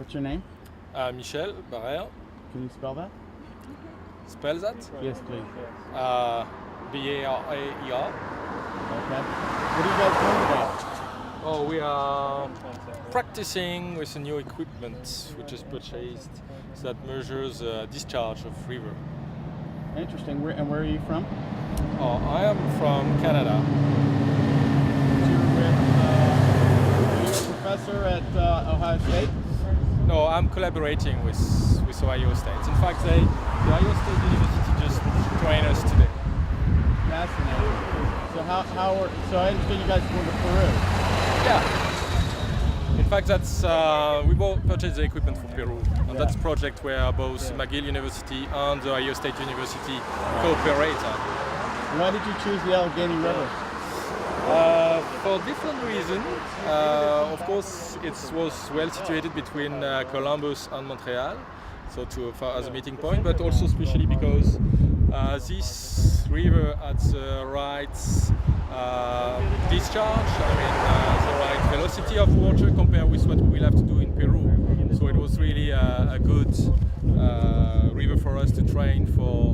What's your name? Michel Barrère. Can you spell that? Spell that? Yes, please. B-A-R-A-E-R. Okay. What are you guys doing today? Oh, we are practicing with a new equipment we just purchased that measures discharge of river. Interesting. Where are you from? Oh, I am from Canada. Are you a professor at Ohio State? No, I'm collaborating with Ohio State. In fact, the Ohio State University just joined us today. Fascinating. So I understand you guys are going to Peru. Yeah. In fact, that's we both purchased the equipment for Peru, and that's a project where both McGill University and the Ohio State University cooperate. Why did you choose the Allegheny River? For different reasons. Of course, it was well situated between Columbus and Montreal, so as a meeting point, but also especially because this river had the right discharge, the right velocity of water compared with what we will have to do in Peru. So it was really a good river for us to train for